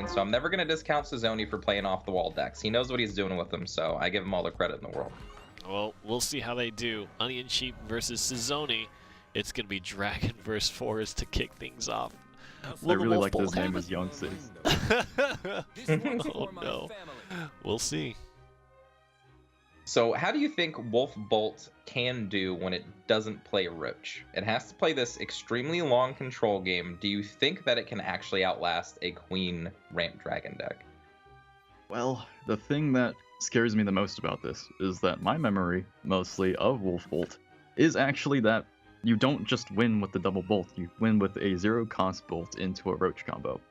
So I'm never going to discount Sizouney for playing off the wall decks. He knows what he's doing with them, so I give him all the credit in the world. Well, we'll see how they do. Onionsheepy versus Sizouney. It's going to be Dragon versus Forest to kick things off. I really like this name as Young Sis. Oh no. We'll see. So how do you think Wolf Bolt can do when it doesn't play Roach? It has to play this extremely long control game. Do you think that it can actually outlast a Queen Ramp Dragon deck? Well, the thing that scares me the most about this is that my memory, mostly, of Wolf Bolt is actually that you don't just win with the double bolt, you win with a zero-cost bolt into a Roach combo.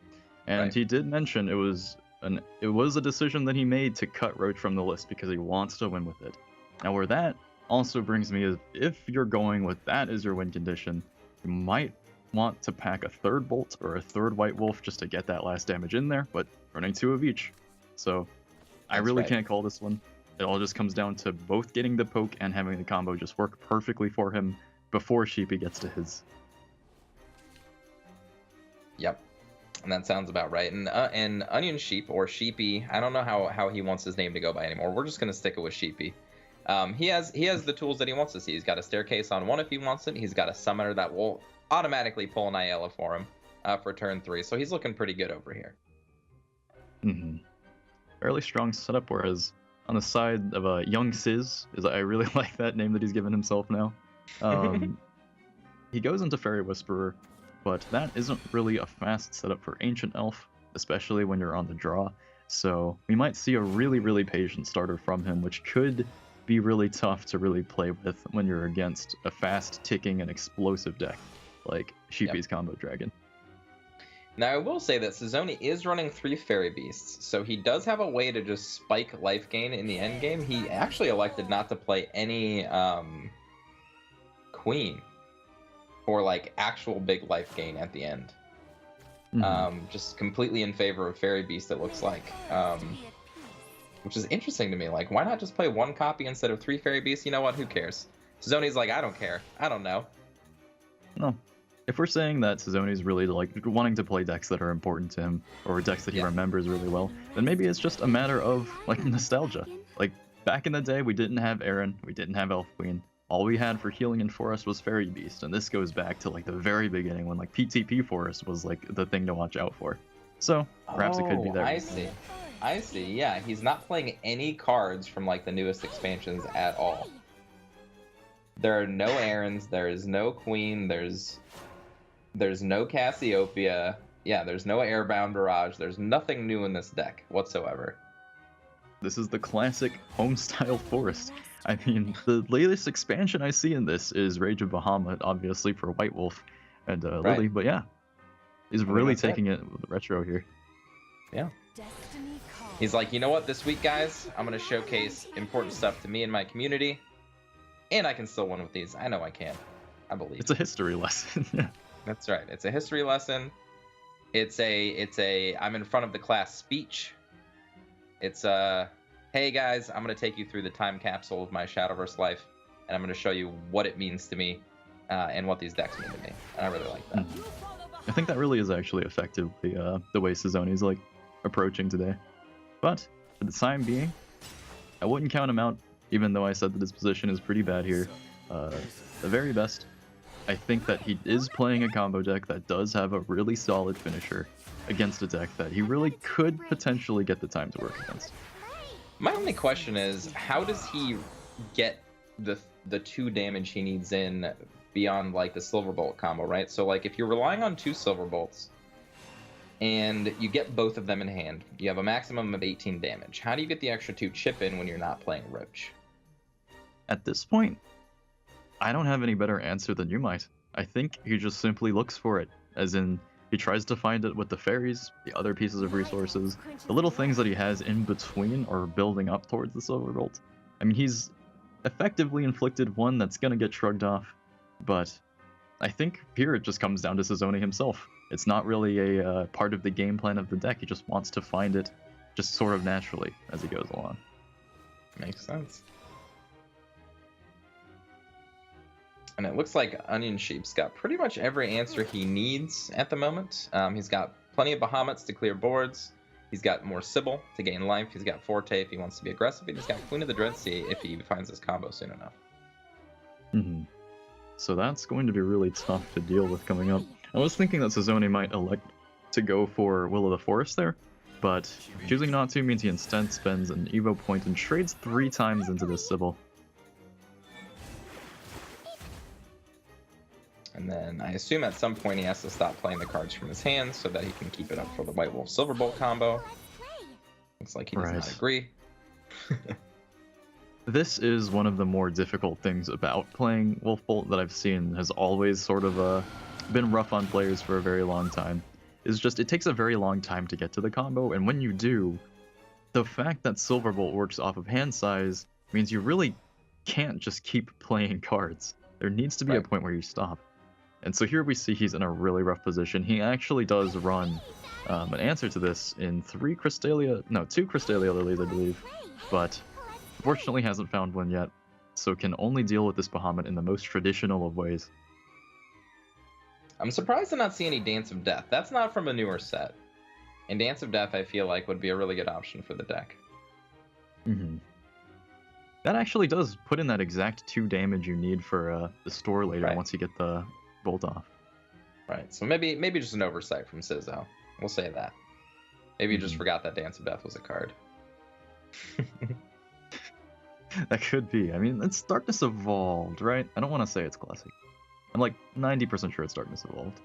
And Right. He did mention it was a decision that he made to cut Roach from the list because he wants to win with it. Now where that also brings me is, if you're going with that as your win condition, you might want to pack a third bolt or a third white wolf just to get that last damage in there, but running 2 of each. So I really can't call this one. It all just comes down to both getting the poke and having the combo just work perfectly for him before Sheepy gets to his. Yep. And that sounds about right. And Onionsheepy or Sheepy, I don't know how he wants his name to go by anymore. We're just going to stick it with Sheepy. He has the tools that he wants to see. He's got a staircase on 1 if he wants it. He's got a summoner that will automatically pull an Ayala for him for turn 3. So he's looking pretty good over here. Mm-hmm. Fairly strong setup, whereas on the side of Young Sis, I really like that name that he's given himself now. He goes into Fairy Whisperer, but that isn't really a fast setup for Ancient Elf, especially when you're on the draw. So we might see a really, really patient starter from him, which could be really tough to really play with when you're against a fast ticking and explosive deck like Sheepy's Combo Dragon. Now I will say that Sizouney is running 3 Fairy Beasts, so he does have a way to just spike life gain in the end game. He actually elected not to play any Queen for like actual big life gain at the end. Just completely in favor of Fairy Beast, it looks like. Which is interesting to me. Like, why not just play 1 copy instead of 3 Fairy Beasts? You know what? Who cares? Sizouney's like, I don't care. I don't know. No. If we're saying that Sizouney's really like wanting to play decks that are important to him, or decks that he remembers really well, then maybe it's just a matter of like nostalgia. Like back in the day, we didn't have Aaron, we didn't have Elf Queen. All we had for healing in Forest was Fairy Beast, and this goes back to like the very beginning when like PTP Forest was like the thing to watch out for. So perhaps it could be there. I see. Yeah, he's not playing any cards from like the newest expansions at all. There are no Aarons, there is no Queen, there's no Cassiopeia. Yeah, there's no Airbound Barrage. There's nothing new in this deck whatsoever. This is the classic home-style Forest. I mean, the latest expansion I see in this is Rage of Bahamut, obviously for White Wolf and Lily, but yeah. He's really taking it with the retro here. Yeah. He's like, you know what, this week, guys, I'm going to showcase important stuff to me and my community, and I can still win with these. I know I can. I believe. It's a history lesson. Yeah. That's right. It's a history lesson. It's a I'm in front of the class speech. It's hey guys, I'm going to take you through the time capsule of my Shadowverse life, and I'm going to show you what it means to me and what these decks mean to me. And I really like that. I think that really is actually effectively the way Sizouney's like approaching today. But for the time being, I wouldn't count him out, even though I said that his position is pretty bad here. The very best, I think that he is playing a combo deck that does have a really solid finisher against a deck that he really could potentially get the time to work against. My only question is, how does he get the 2 damage he needs in beyond like the Silverbolt combo, right? So like if you're relying on 2 Silverbolts and you get both of them in hand, you have a maximum of 18 damage. How do you get the extra 2 chip in when you're not playing Roach? At this point, I don't have any better answer than you might. I think he just simply looks for it, as in he tries to find it with the fairies, the other pieces of resources, the little things that he has in between or building up towards the Silverbolt. I mean, he's effectively inflicted one that's gonna get shrugged off, but I think here it just comes down to Sizouney himself. It's not really a part of the game plan of the deck, he just wants to find it just sort of naturally as he goes along. Makes sense. And it looks like Onionsheep's got pretty much every answer he needs at the moment. He's got plenty of Bahamut's to clear boards. He's got more Sybil to gain life. He's got Forte if he wants to be aggressive. And he's got Queen of the Dreadsea if he finds his combo soon enough. Mm-hmm. So that's going to be really tough to deal with coming up. I was thinking that Sizouney might elect to go for Will of the Forest there, but choosing not to means he instead spends an Evo point and trades 3 times into this Sybil. And then I assume at some point he has to stop playing the cards from his hand so that he can keep it up for the White Wolf Silverbolt combo. Looks like he does not agree. This is one of the more difficult things about playing Wolfbolt that I've seen has always sort of been rough on players for a very long time. Is just it takes a very long time to get to the combo, and when you do, the fact that Silverbolt works off of hand size means you really can't just keep playing cards. There needs to be a point where you stop. And so here we see he's in a really rough position. He actually does run an answer to this in 2 Crystalia Lilies, I believe, but unfortunately hasn't found one yet, so can only deal with this Bahamut in the most traditional of ways. I'm surprised to not see any Dance of Death. That's not from a newer set. And Dance of Death, I feel like, would be a really good option for the deck. Mm-hmm. That actually does put in that exact 2 damage you need for the store later once you get the bolt off. Right, so maybe just an oversight from Sizzo. We'll say that. Maybe you just forgot that Dance of Death was a card. That could be. I mean, it's Darkness Evolved, right? I don't want to say it's classic. I'm like 90% sure it's Darkness Evolved.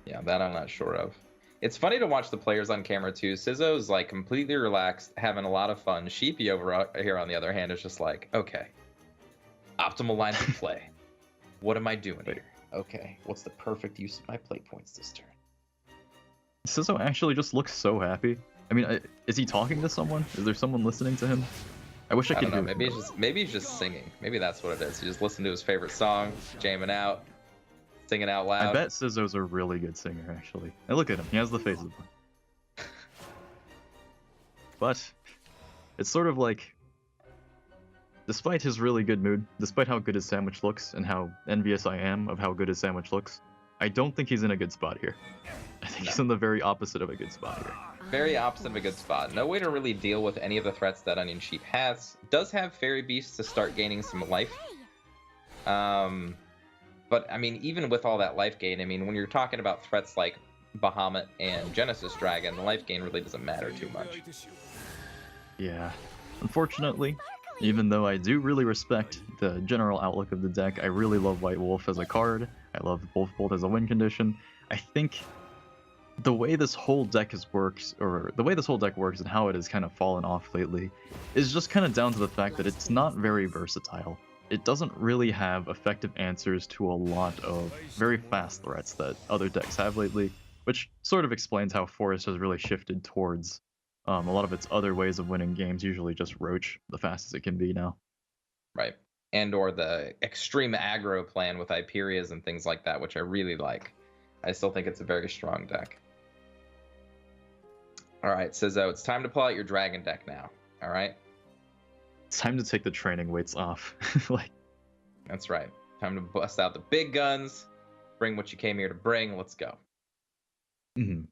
Yeah, that I'm not sure of. It's funny to watch the players on camera too. Sizzo's like completely relaxed, having a lot of fun. Sheepy over here, on the other hand, is just like, okay, optimal lines of play. What am I doing here? Okay, what's the perfect use of my play points this turn? Sizzo actually just looks so happy. I mean, is he talking to someone? Is there someone listening to him? I wish I could hear him. Maybe he's just singing. Maybe that's what it is. He just listened to his favorite song, jamming out, singing out loud. I bet Sizzo's a really good singer, actually. And look at him. He has the face of one. But it's sort of like, despite his really good mood, despite how good his sandwich looks and how envious I am of how good his sandwich looks, I don't think he's in a good spot here. I think he's in the very opposite of a good spot here. Very opposite of a good spot. No way to really deal with any of the threats that Onionsheep has. Does have Fairy Beasts to start gaining some life. But, I mean, even with all that life gain, I mean, when you're talking about threats like Bahamut and Genesis Dragon, the life gain really doesn't matter too much. Yeah. Unfortunately, even though I do really respect the general outlook of the deck, I really love White Wolf as a card. I love Wolfbolt as a win condition. I think the way this whole deck works and how it has kind of fallen off lately is just kind of down to the fact that it's not very versatile. It doesn't really have effective answers to a lot of very fast threats that other decks have lately, which sort of explains how Forest has really shifted towards a lot of its other ways of winning games, usually just Roach the fastest it can be now. Right. And or the extreme aggro plan with Hyperias and things like that, which I really like. I still think it's a very strong deck. All right, Sizzo, it's time to pull out your dragon deck now. All right? It's time to take the training weights off. That's right. Time to bust out the big guns, bring what you came here to bring. Let's go. Mm-hmm.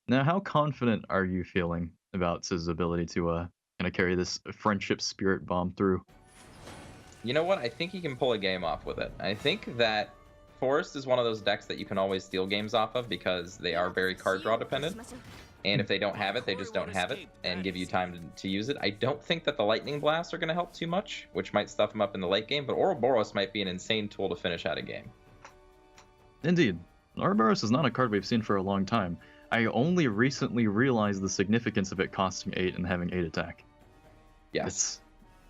Now, how confident are you feeling about Sizzo's ability to kind of carry this friendship spirit bomb through? You know what? I think he can pull a game off with it. I think that Forest is one of those decks that you can always steal games off of because they are very card draw dependent. And if they don't have it, they just don't have it and give you time to use it. I don't think that the Lightning Blasts are going to help too much, which might stuff them up in the late game, but Ouroboros might be an insane tool to finish out a game. Indeed. Ouroboros is not a card we've seen for a long time. I only recently realized the significance of it costing 8 and having 8 attack. Yes.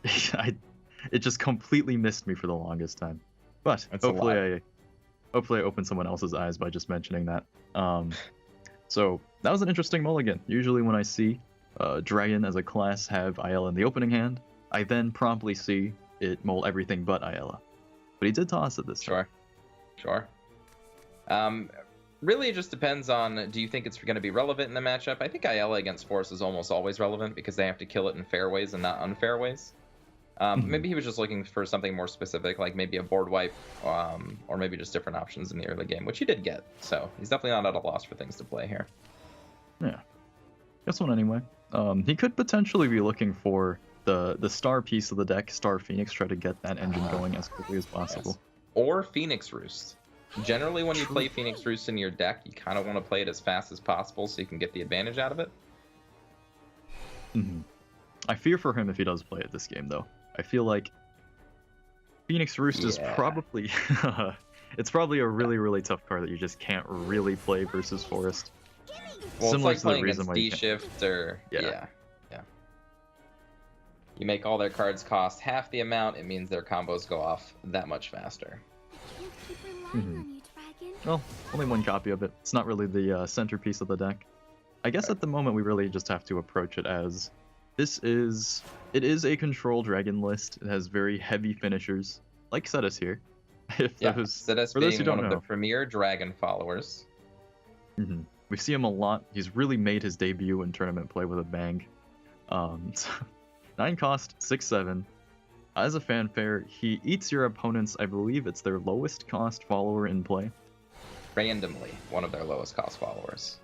It just completely missed me for the longest time. But hopefully I opened someone else's eyes by just mentioning that. So that was an interesting mulligan. Usually when I see Dragon as a class have Ayala in the opening hand, I then promptly see it mull everything but Ayala. But he did toss it this time. Sure. Really, it just depends on, do you think it's going to be relevant in the matchup? I think Ayala against Force is almost always relevant because they have to kill it in fair ways and not unfair ways. Maybe he was just looking for something more specific, like maybe a board wipe, or maybe just different options in the early game, which he did get. So he's definitely not at a loss for things to play here. Yeah. This one anyway. He could potentially be looking for the star piece of the deck, Star Phoenix, try to get that engine going as quickly as possible. Yes. Or Phoenix Roost. Generally, when you play Phoenix Roost in your deck, you kind of want to play it as fast as possible so you can get the advantage out of it. I fear for him if he does play it this game, though. I feel like Phoenix Roost is probably it's probably a really, really tough card that you just can't really play versus Forest. Well, Similar it's to like the playing reason against why you D-Shift or... Yeah. You make all their cards cost half the amount, it means their combos go off that much faster. Well, only one copy of it. It's not really the centerpiece of the deck. I guess at the moment we really just have to approach it as it is a control dragon list. It has very heavy finishers, like Cetus here. Cetus being one of the premier dragon followers. We see him a lot. He's really made his debut in tournament play with a bang. 9 cost, 6/7. As a fanfare, he eats your opponents. I believe it's their lowest cost follower in play. Randomly, one of their lowest cost followers.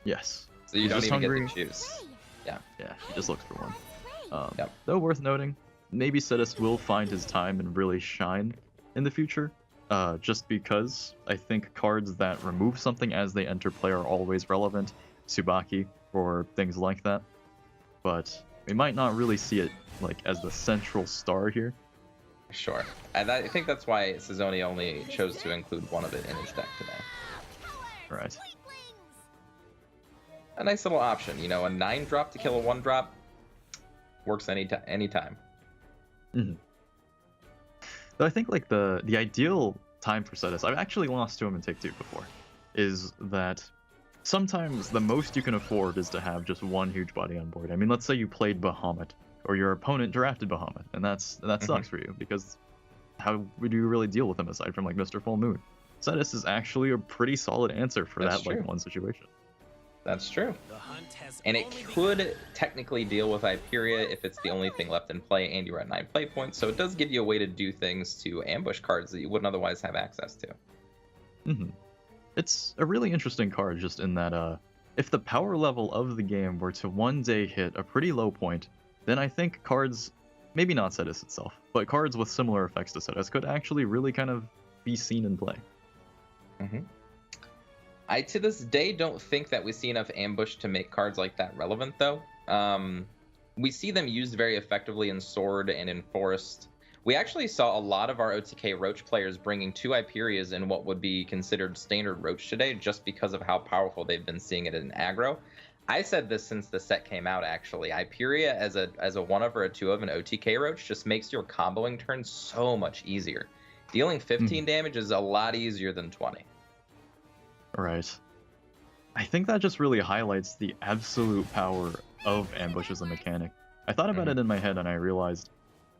Yes. So you don't even get to choose. Yeah, he just looks for one. Though worth noting, maybe Cetus will find his time and really shine in the future. Just because I think cards that remove something as they enter play are always relevant. Tsubaki or things like that. But we might not really see it like as the central star here. Sure. And I think that's why Sizouney only chose to include one of it in his deck today. Right. A nice little option, you know, a 9-drop to kill a 1-drop works anytime. Though I think like the ideal time for Cetus, I've actually lost to him in Take 2 before, is that sometimes the most you can afford is to have just one huge body on board. I mean, let's say you played Bahamut, or your opponent drafted Bahamut, and that sucks for you, because how would you really deal with him aside from like Mr. Full Moon? Cetus is actually a pretty solid answer for that like one situation. That's true. And it could technically deal with Hyperia if it's the only thing left in play and you're at 9 play points, so it does give you a way to do things to ambush cards that you wouldn't otherwise have access to. It's a really interesting card just in that if the power level of the game were to one day hit a pretty low point, then I think cards, maybe not Cetus itself, but cards with similar effects to Cetus could actually really kind of be seen in play. I, to this day, don't think that we see enough ambush to make cards like that relevant, though. We see them used very effectively in Sword and in Forest. We actually saw a lot of our OTK Roach players bringing 2 Hyperias in what would be considered standard Roach today, just because of how powerful they've been seeing it in aggro. I said this since the set came out, actually. Hyperia as a 1 of or a 2 of an OTK Roach just makes your comboing turn so much easier. Dealing 15 damage is a lot easier than 20. Right. I think that just really highlights the absolute power of ambush as a mechanic. I thought about it in my head and I realized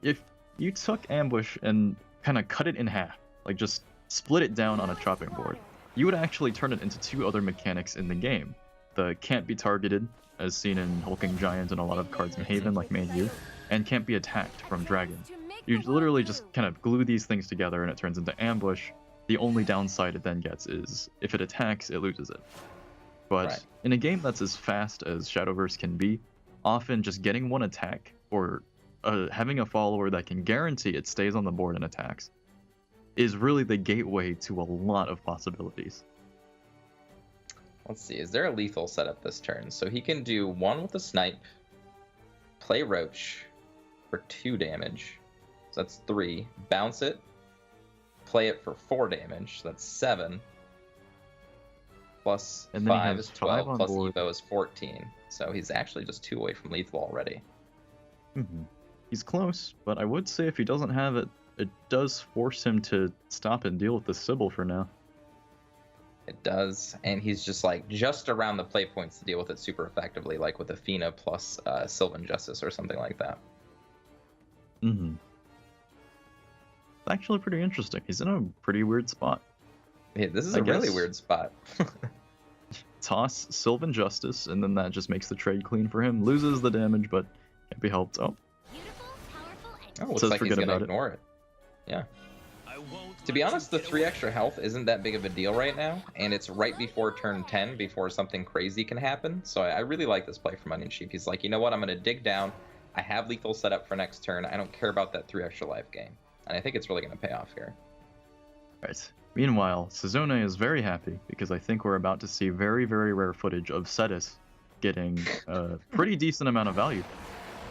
if you took ambush and kind of cut it in half, like just split it down on a chopping board, you would actually turn it into 2 other mechanics in the game. The can't be targeted, as seen in Hulking Giant and a lot of cards in Haven like Main U, and can't be attacked from Dragon. You literally just kind of glue these things together and it turns into ambush. The only downside it then gets is if it attacks, it loses it. But in a game that's as fast as Shadowverse can be, often just getting one attack or having a follower that can guarantee it stays on the board and attacks is really the gateway to a lot of possibilities. Let's see, is there a lethal setup this turn? So he can do 1 with a snipe, play Roach for 2 damage, so that's 3, bounce it, play it for 4 damage, so that's 7, plus 5 is 12, plus Evo is 14, so he's actually just 2 away from lethal already. He's close, but I would say if he doesn't have it, it does force him to stop and deal with the Sybil for now. It does, and he's just like just around the play points to deal with it super effectively, like with Athena plus Sylvan Justice or something like that. It's actually pretty interesting. He's in a pretty weird spot. Yeah, this is a really weird spot. Toss Sylvan Justice, and then that just makes the trade clean for him. Loses the damage, but can't be helped. Oh. Oh, looks Says like he's forget gonna about it. ignore it. Yeah. To be honest, the 3 extra health isn't that big of a deal right now, and it's right before turn 10, before something crazy can happen. So I really like this play from Onionsheepy. He's like, you know what, I'm going to dig down. I have lethal set up for next turn. I don't care about that 3 extra life gain. And I think it's really going to pay off here. Right. Meanwhile, Sizouney is very happy because I think we're about to see very, very rare footage of Cetus getting a pretty decent amount of value.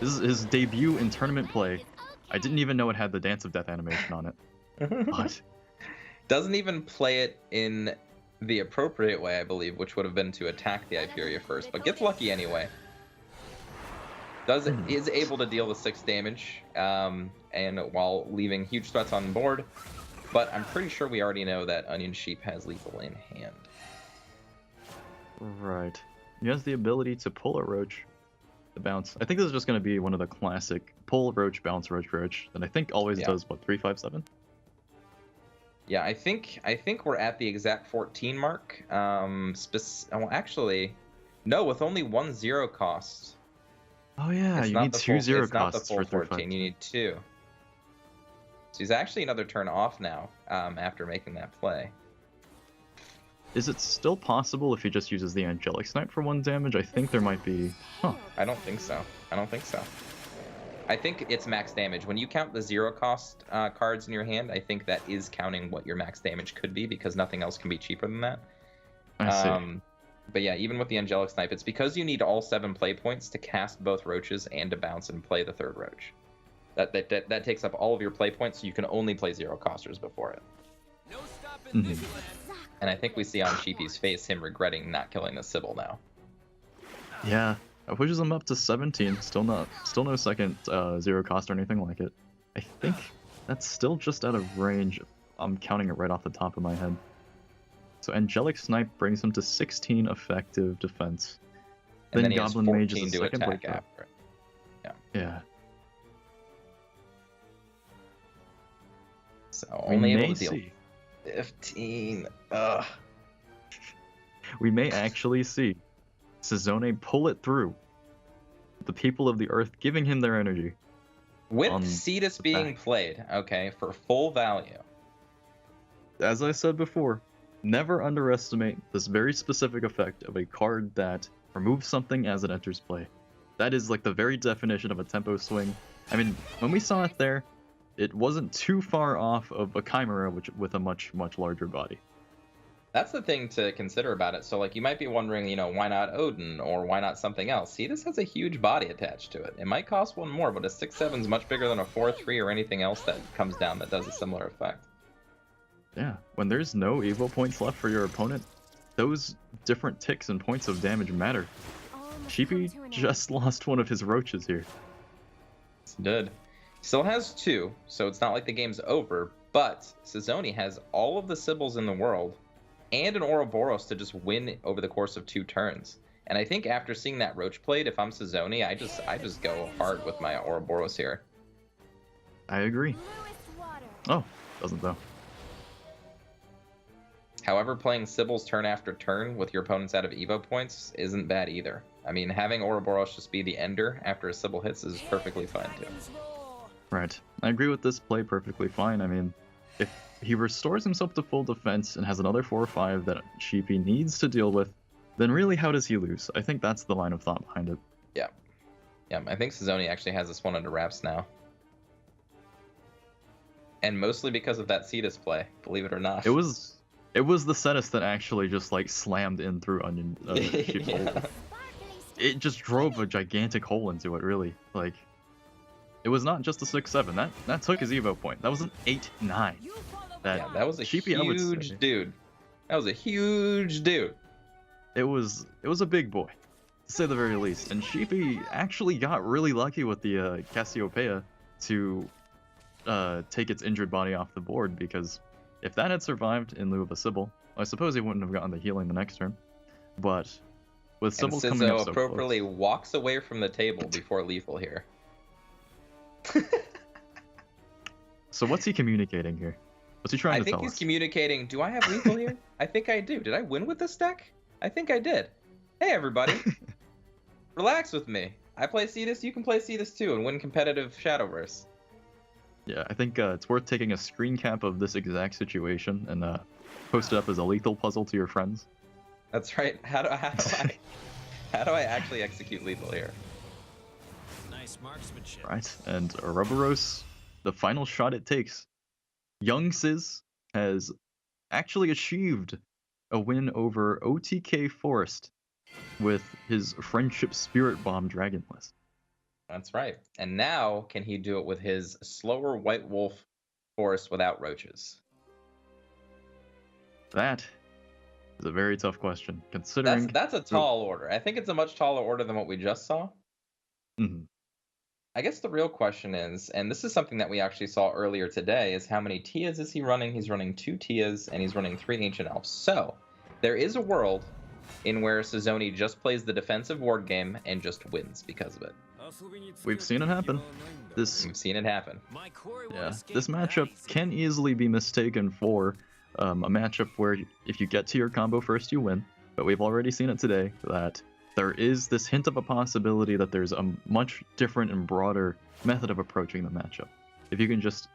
This is his debut in tournament play. I didn't even know it had the Dance of Death animation on it. But doesn't even play it in the appropriate way, I believe, which would have been to attack the Hyperia first, but gets lucky anyway. Is able to deal the 6 damage, and while leaving huge threats on board, but I'm pretty sure we already know that Onionsheep has lethal in hand. Right. He has the ability to pull a Roach, the bounce. I think this is just going to be one of the classic pull Roach, bounce Roach, Roach, that I think always does, what, 3-5-7? Yeah, I think we're at the exact 14 mark. Well, actually, no, with only 1 0 cost. Oh yeah, you need 2 0 costs for 14. You need 2. So he's actually another turn off now. After making that play. Is it still possible if he just uses the Angelic Snipe for 1 damage? I think there might be. Huh. I don't think so. I think it's max damage. When you count the 0 cost cards in your hand, I think that is counting what your max damage could be, because nothing else can be cheaper than that. I see. But yeah, even with the Angelic Snipe, it's because you need all 7 play points to cast both Roaches and to bounce and play the 3rd Roach. That takes up all of your play points, so you can only play 0 costers before it. And I think we see on Sheepy's face him regretting not killing the Sybil now. Yeah. That pushes him up to 17. Still no second 0 cost or anything like it. I think that's still just out of range. I'm counting it right off the top of my head. So Angelic Snipe brings him to 16 effective defense. And then Goblin he has 14 Mage is a to second attack breakthrough. after it. Yeah. So only able to deal see. 15. Ugh. We may actually see Sizouney pull it through. The people of the earth giving him their energy. With Cetus being played, okay, for full value. As I said before, never underestimate this very specific effect of a card that removes something as it enters play. That is like the very definition of a tempo swing. I mean, when we saw it there, it wasn't too far off of a Chimera with a much, much larger body. That's the thing to consider about it. So, like, you might be wondering, why not Odin or why not something else? See, this has a huge body attached to it. It might cost 1 more, but a 6/7 is much bigger than a 4/3 or anything else that comes down that does a similar effect. Yeah, when there's no Evo points left for your opponent, those different ticks and points of damage matter. Sheepy just lost one of his Roaches here. It's did. Still has 2, so it's not like the game's over, but Sizouney has all of the Sibyls in the world and an Ouroboros to just win over the course of 2 turns. And I think after seeing that Roach played, if I'm Sizouney, I just go hard with my Ouroboros here. I agree. Oh, doesn't though. However, playing Sybil's turn after turn with your opponents out of Evo points isn't bad either. I mean, having Ouroboros just be the ender after a Sybil hits is perfectly fine too. Right. I agree with this play perfectly fine. I mean, if he restores himself to full defense and has another 4 or 5 that Sheepy needs to deal with, then really how does he lose? I think that's the line of thought behind it. Yeah. Yeah, I think Sizouney actually has this one under wraps now. And mostly because of that Cetus play, believe it or not. It was the Cetus that actually just like slammed in through Sheep's hole. It just drove a gigantic hole into it, really. Like, it was not just a 6/7. That took his Evo point. That was an 8/9. That was a Sheepy, huge dude. That was a huge dude. It was a big boy, to say the very least. And Sheepy actually got really lucky with the Cassiopeia to take its injured body off the board, because if that had survived in lieu of a Sybil, I suppose he wouldn't have gotten the healing the next turn. But with Sybil coming up so appropriately close, walks away from the table before lethal here. So what's he communicating here? What's he trying to tell us? I think he's communicating, do I have lethal here? I think I do. Did I win with this deck? I think I did. Hey, everybody. Relax with me. I play Cetus, you can play Cetus too and win competitive Shadowverse. Yeah, I think it's worth taking a screen cap of this exact situation and post it up as a lethal puzzle to your friends. That's right. How do I actually execute lethal here? Nice marksmanship. Right, and Ouroboros, the final shot it takes. Young Sizz has actually achieved a win over OTK Forest with his Friendship Spirit Bomb Dragonless. That's right. And now, can he do it with his slower White Wolf Forest without roaches? That is a very tough question, considering... That's a tall order. I think it's a much taller order than what we just saw. Mhm. I guess the real question is, and this is something that we actually saw earlier today, is how many Tias is he running? He's running 2 Tias, and he's running 3 Ancient Elves. So, there is a world in where Sizouney just plays the defensive ward game and just wins because of it. We've seen it happen. We've seen it happen. Yeah, this matchup can easily be mistaken for a matchup where if you get to your combo first, you win. But we've already seen it today that there is this hint of a possibility that there's a much different and broader method of approaching the matchup. If you can just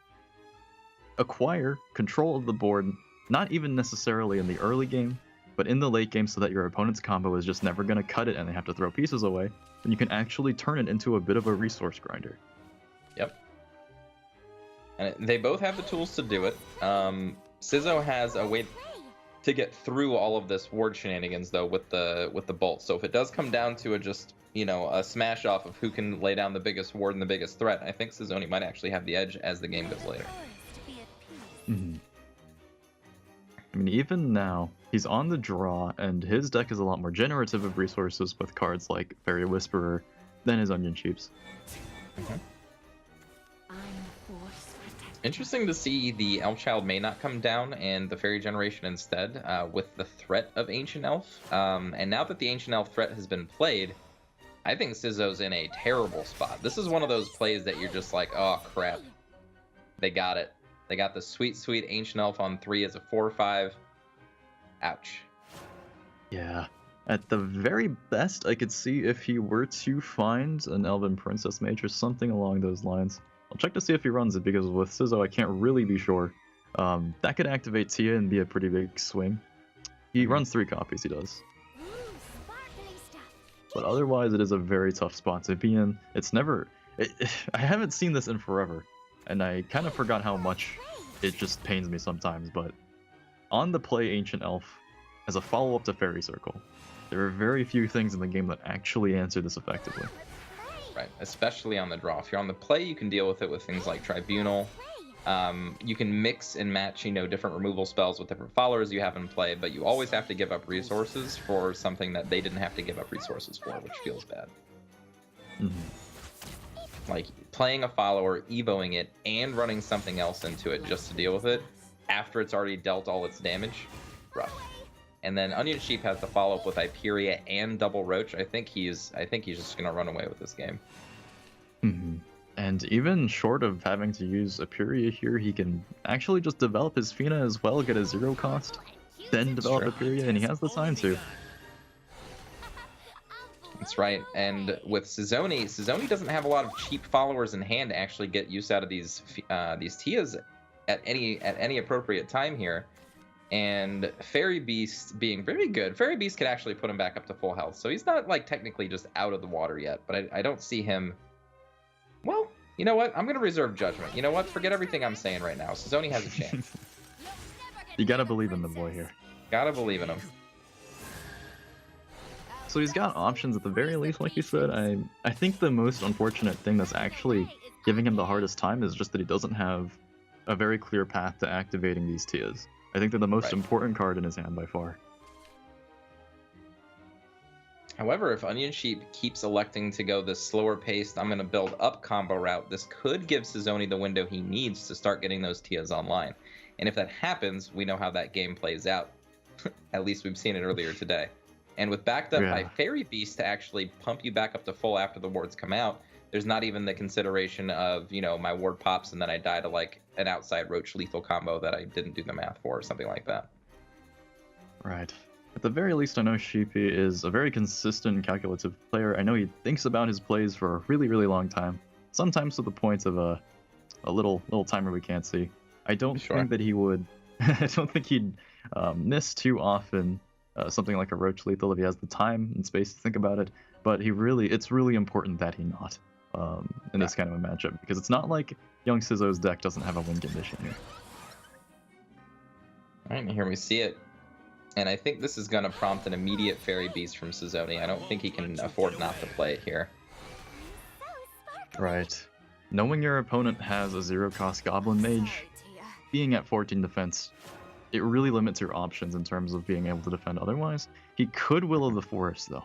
acquire control of the board, not even necessarily in the early game, but in the late game so that your opponent's combo is just never going to cut it and they have to throw pieces away, then you can actually turn it into a bit of a resource grinder. Yep. And they both have the tools to do it. Sizzo has a way to get through all of this ward shenanigans though with the bolt. So if it does come down to a smash off of who can lay down the biggest ward and the biggest threat, I think Sizouney might actually have the edge as the game goes later. Mm-hmm. I mean, even now, he's on the draw, and his deck is a lot more generative of resources with cards like Fairy Whisperer than his Onionsheeps. Mm-hmm. Interesting to see the Elfchild may not come down and the Fairy Generation instead, with the threat of Ancient Elf. And now that the Ancient Elf threat has been played, I think Sizzo's in a terrible spot. This is one of those plays that you're just like, oh crap, they got it. They got the sweet, sweet Ancient Elf on 3 as a 4/5. Ouch. Yeah. At the very best, I could see if he were to find an Elven Princess Mage or something along those lines. I'll check to see if he runs it, because with Sizzo, I can't really be sure. That could activate Tia and be a pretty big swing. He runs 3 copies, he does. But otherwise, it is a very tough spot to be in. It's never... I haven't seen this in forever, and I kind of forgot how much it just pains me sometimes, but on the play Ancient Elf, as a follow-up to Fairy Circle, there are very few things in the game that actually answer this effectively. Right, especially on the draw. If you're on the play, you can deal with it with things like Tribunal. You can mix and match, different removal spells with different followers you have in play, but you always have to give up resources for something that they didn't have to give up resources for, which feels bad. Mm-hmm. Like, playing a follower, evoing it, and running something else into it just to deal with it, after it's already dealt all its damage, rough. And then Onionsheep has the follow-up with Hyperia and Double Roach. I think he's just gonna run away with this game. Mm-hmm. And even short of having to use Hyperia here, he can actually just develop his Fina as well, get a 0 cost, then develop Hyperia, and he has the time to. That's right. And with Sizouney doesn't have a lot of cheap followers in hand to actually get use out of these Tias at any appropriate time here. And Fairy Beast being very good, Fairy Beast could actually put him back up to full health. So he's not like technically just out of the water yet, but I don't see him. Well, you know what? I'm gonna reserve judgment. You know what? Forget everything I'm saying right now. Sizouney has a chance. You gotta believe in the boy here. Gotta believe in him. So he's got options at the very least, like you said. I think the most unfortunate thing that's actually giving him the hardest time is just that he doesn't have a very clear path to activating these Tias. I think they're the most important card in his hand by far. However, if Onionsheep keeps electing to go this slower paced, I'm going to build up combo route, this could give Sizouney the window he needs to start getting those Tias online. And if that happens, we know how that game plays out. At least we've seen it earlier today. And with backed up by Fairy Beast to actually pump you back up to full after the wards come out, there's not even the consideration of, my ward pops and then I die to like an outside Roach lethal combo that I didn't do the math for or something like that. Right. At the very least, I know Sheepy is a very consistent and calculative player. I know he thinks about his plays for a really, really long time. Sometimes to the point of a little timer we can't see. I don't Sure. think that he would. I don't think he'd miss too often something like a Roach Lethal if he has the time and space to think about it. But it's really important that he not in this kind of a matchup, because it's not like young Sizzo's deck doesn't have a win condition here. All right, and here we see it. And I think this is going to prompt an immediate Fairy Beast from Sizouney. I don't think he can afford not to play it here. Right. Knowing your opponent has a 0-cost Goblin Mage, being at 14 defense, it really limits your options in terms of being able to defend otherwise. He could Will of the Forest, though.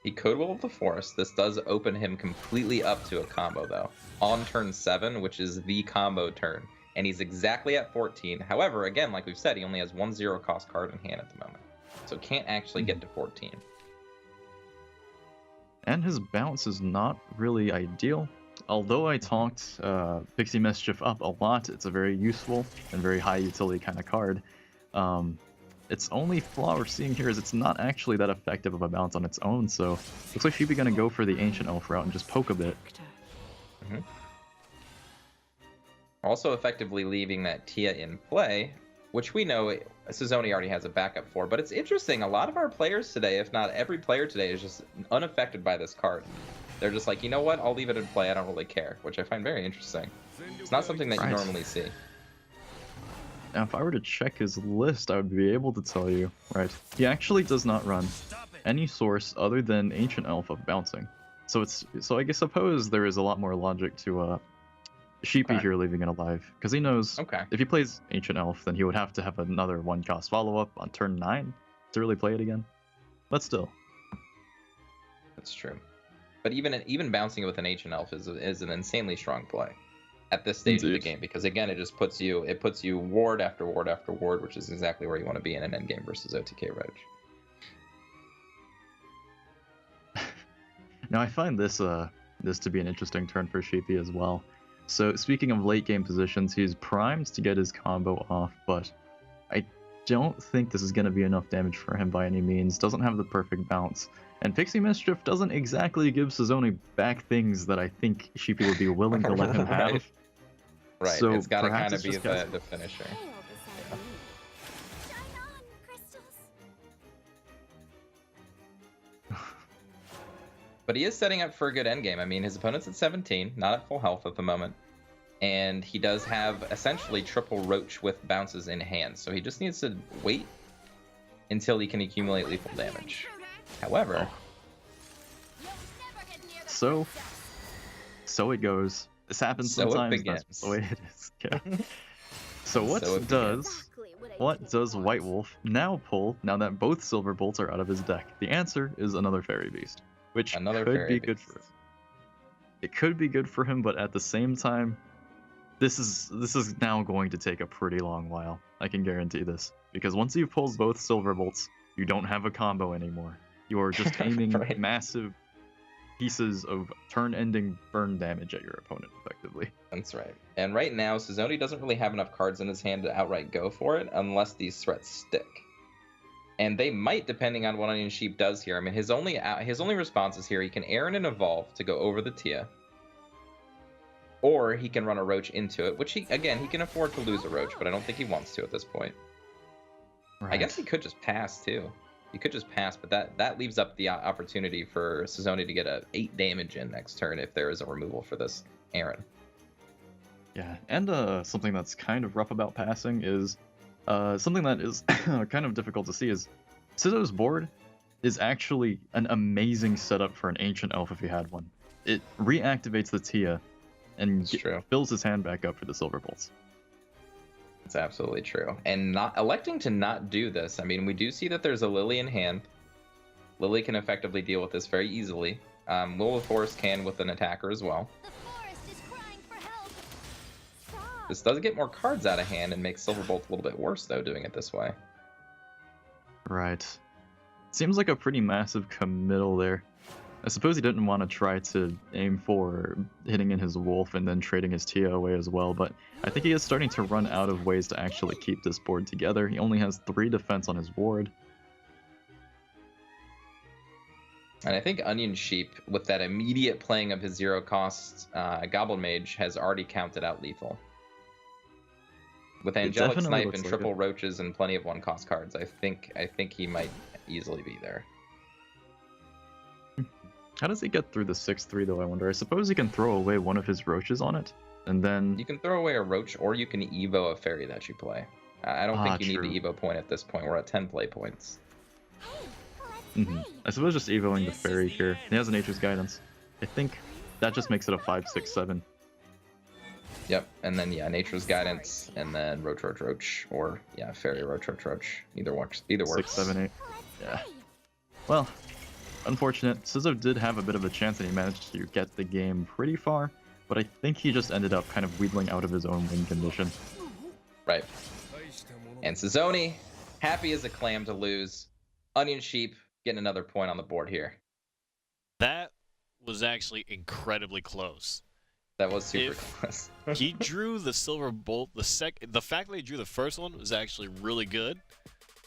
He could Will of the Forest. This does open him completely up to a combo, though, on turn 7, which is the combo turn. And he's exactly at 14. However, again, like we've said, he only has one 0-cost card in hand at the moment. So can't actually get to 14. And his bounce is not really ideal. Although I talked Pixie Mischief up a lot, it's a very useful and very high utility kind of card. Its only flaw we're seeing here is it's not actually that effective of a bounce on its own, so looks like Sheepy gonna go for the Ancient Elf route and just poke a bit. Also effectively leaving that Tia in play, which we know Sizouney already has a backup for. But it's interesting, a lot of our players today, if not every player today, is just unaffected by this card. They're just like, you know what, I'll leave it in play, I don't really care, which I find very interesting. It's not something that you normally see. Now, if I were to check his list, I would be able to tell you, right, he actually does not run any source other than Ancient Elf of bouncing. So I guess suppose there is a lot more logic to Sheepy here leaving it alive, because he knows if he plays Ancient Elf, then he would have to have another 1-cost follow-up on turn 9 to really play it again. But still. That's true. But even bouncing with an Ancient Elf is an insanely strong play at this stage of the game, because again, it just puts you ward after ward after ward, which is exactly where you want to be in an endgame versus OTK Roach. Now I find this to be an interesting turn for Sheepy as well. So speaking of late game positions, he's primed to get his combo off, but I don't think this is going to be enough damage for him by any means. Doesn't have the perfect bounce. And Pixie Mischief doesn't exactly give Sizouney back things that I think Sheepy would be willing to let him have. Right, so it's got to kind of be the the finisher. But he is setting up for a good endgame. I mean, his opponent's at 17, not at full health at the moment. And he does have essentially triple Roach with bounces in hand. So he just needs to wait until he can accumulate lethal damage. However... So it goes. This happens sometimes. That's the way it is. Yeah. So what does White Wolf now pull now that both Silver Bolts are out of his deck? The answer is another Fairy Beast, which could be good for him. It could be good for him, but at the same time, this is now going to take a pretty long while. I can guarantee this, because once you've pulled both Silver Bolts, you don't have a combo anymore. You are just aiming massive pieces of turn-ending burn damage at your opponent, effectively. That's right. And right now, Sizouney doesn't really have enough cards in his hand to outright go for it, unless these threats stick. And they might, depending on what Onionsheep does here. I mean, his only response is here, he can Aaron and Evolve to go over the Tia. Or he can run a Roach into it, which, he can afford to lose a Roach, but I don't think he wants to at this point. Right. I guess he could just pass, too. He could just pass, but that leaves up the opportunity for Sizouney to get a 8 damage in next turn if there is a removal for this Aaron. Yeah, and something that's kind of rough about passing is something that is kind of difficult to see is Sizzo's board is actually an amazing setup for an Ancient Elf if he had one. It reactivates the Tia and fills his hand back up for the Silver Bolts. It's absolutely true. And electing to not do this, I mean, we do see that there's a Lily in hand. Lily can effectively deal with this very easily. Will of the Forest can with an attacker as well. This does get more cards out of hand and makes Silverbolt a little bit worse, though, doing it this way. Right. Seems like a pretty massive committal there. I suppose he didn't want to try to aim for hitting in his Wolf and then trading his Tia away as well, but I think he is starting to run out of ways to actually keep this board together. He only has 3 defense on his ward. And I think Onionsheep, with that immediate playing of his 0-cost Goblin Mage, has already counted out lethal. With Angelic definitely Snipe looks and like triple it. roaches and plenty of 1-cost cards, I think he might easily be there. How does he get through the 6-3 though, I wonder? I suppose he can throw away one of his roaches on it, and then... You can throw away a roach, or you can Evo a fairy that you play. I don't think you true. need to Evo point at this point. We're at 10 play points. I suppose just evoing the fairy here. He has a Nature's Guidance. I think that just makes it a 5-6-7. Yep, and then yeah, Nature's Guidance, and then Roach, or yeah, Fairy, Roach. Either works. 6, 7, 8. Yeah. Well, unfortunate. Sizo did have a bit of a chance, and he managed to get the game pretty far, but I think he just ended up kind of wheedling out of his own win condition. Right. And Sizouney, happy as a clam to lose. Onionsheep getting another point on the board here. That was actually incredibly close. That was super close. He drew the Silver Bolt. The fact that he drew the first one was actually really good.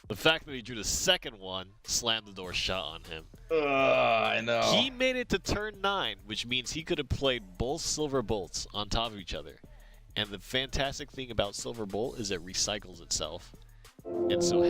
The fact that he drew the second one slammed the door shut on him. I know. He made it to turn 9, which means he could have played both Silver Bolts on top of each other. And the fantastic thing about Silver Bolt is it recycles itself. And so